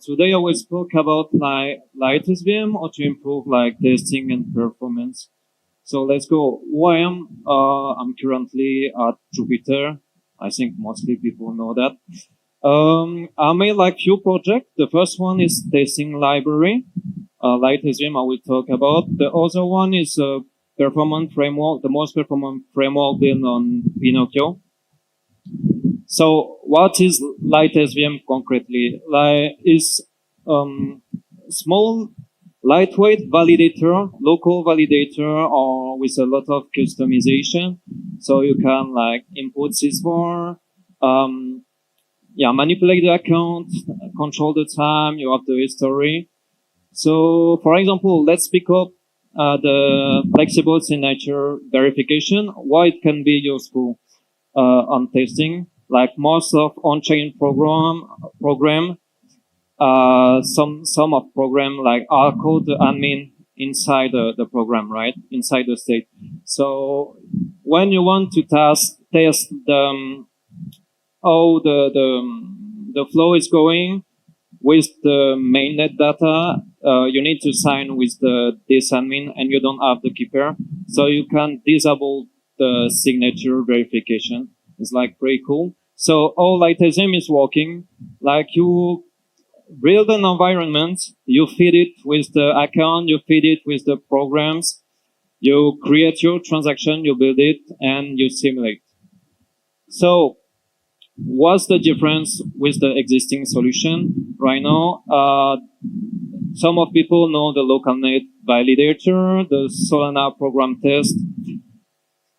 Today I will speak about like LiteSVM or to improve like testing and performance. So let's go. Who I am? I'm currently at Jupyter. I think mostly people know that. I made like few projects. The first one is testing library. LiteSVM I will talk about. The other one is a performance framework, the most performant framework built on Pinocchio. So what is LiteSVM concretely? Like is small, lightweight validator, local validator, or with a lot of customization. So you can like input sysvor, manipulate the account, control the time, you have the history. So for example, let's pick up the flexible signature verification, why it can be useful on testing. Like most of on-chain program, some of program like are called the admin inside the program, right? Inside the state. So when you want to test the how the flow is going with the mainnet data, you need to sign with this admin, and you don't have the keeper, so you can disable the signature verification. It's like pretty cool. So all LiteSVM is working. Like you build an environment, you feed it with the account, you feed it with the programs, you create your transaction, you build it, and you simulate. So what's the difference with the existing solution right now? Some of people know the LocalNet validator, the Solana program test,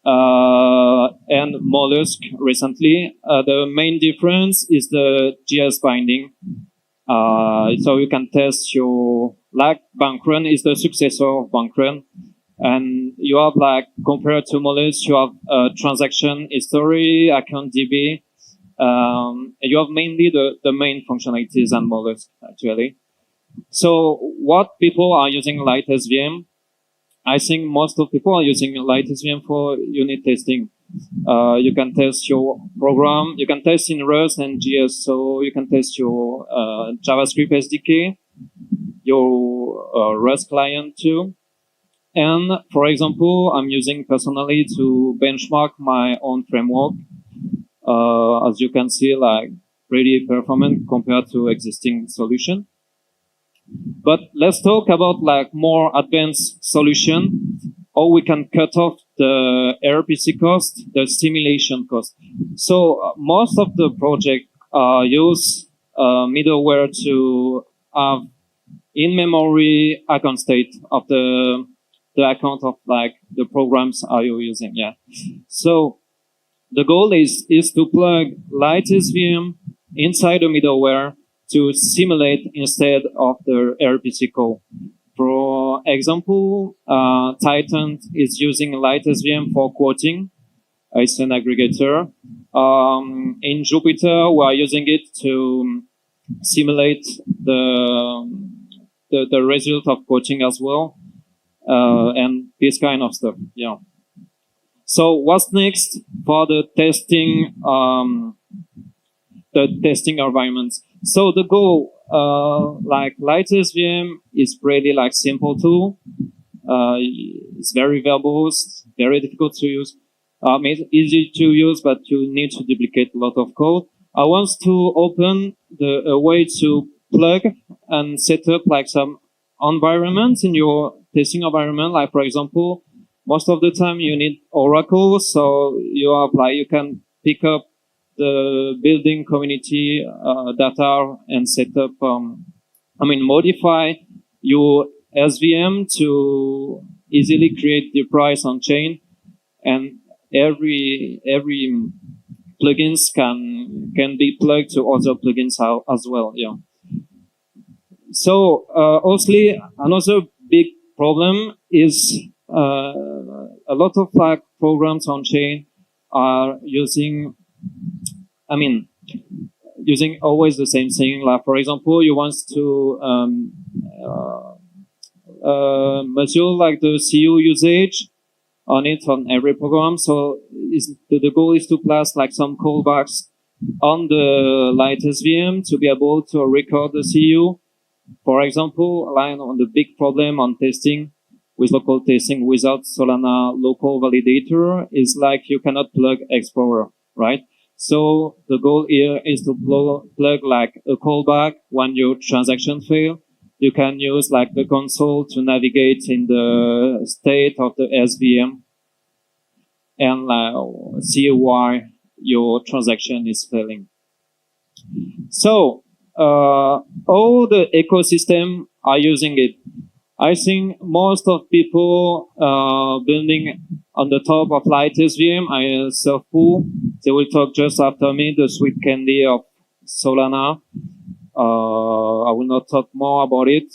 and Mollusk recently. The main difference is the GS binding. So you can test your, like Bankrun is the successor of Bankrun. And you have like, compared to Mollusk, you have transaction history, account DB. You have mainly the main functionalities and Mollusk actually. So what people are using LiteSVM? I think most of people are using LiteSVM for unit testing. You can test your program. You can test in Rust and JS. So you can test your JavaScript SDK, your Rust client too. And for example, I'm using personally to benchmark my own framework. As you can see, like pretty performant compared to existing solution. But let's talk about like more advanced solution, how we can cut off the RPC cost, the simulation cost. So most of the project use middleware to have in-memory account state of the account of like the programs are you using. Yeah. So the goal is to plug LiteSVM inside the middleware to simulate instead of the RPC call. For example, Titan is using LiteSVM for quoting. It's an aggregator. In Jupyter, we are using it to simulate the result of quoting as well, and this kind of stuff. Yeah. So what's next for the testing environments? So the goal, like LiteSVM is pretty like simple tool. It's very verbose, very difficult to use. It's easy to use, but you need to duplicate a lot of code. I want to open a way to plug and set up like some environments in your testing environment. Like for example, most of the time you need Oracle, so you can pick up the building community data and set up, modify your SVM to easily create the price on chain, and every plugins can be plugged to other plugins as well. Yeah. So obviously another big problem is a lot of like programs on chain are using always the same thing. Like for example, you want to measure like the CU usage on every program. So the goal is to pass like some callbacks on the LiteSVM to be able to record the CU. For example, line on the big problem on testing with local testing without Solana local validator is like you cannot plug Explorer, right? So the goal here is to plug like a callback when your transaction fail. You can use like the console to navigate in the state of the SVM and see why your transaction is failing. So all the ecosystem are using it. I think most of people building on the top of LiteSVM, I Surfpool, they will talk just after me, the sweet candy of Solana. I will not talk more about it.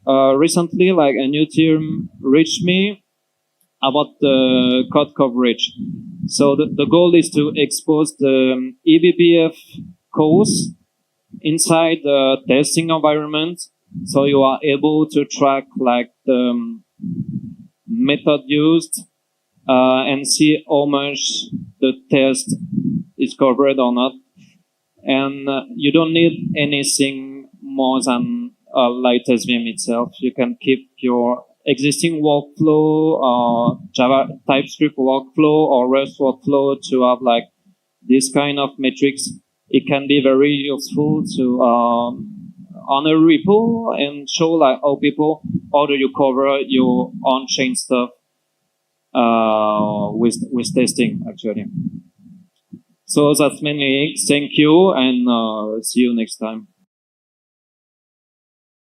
Recently, like a new team reached me about the code coverage. So the goal is to expose the eBPF codes inside the testing environment, so you are able to track like the method used and see how much the test is covered or not. And you don't need anything more than LiteSVM itself. You can keep your existing workflow, Java, TypeScript workflow, or Rust workflow to have like this kind of metrics. It can be very useful to on a repo and show like how do you cover your on-chain stuff with testing actually. So that's mainly it. Thank you and see you next time.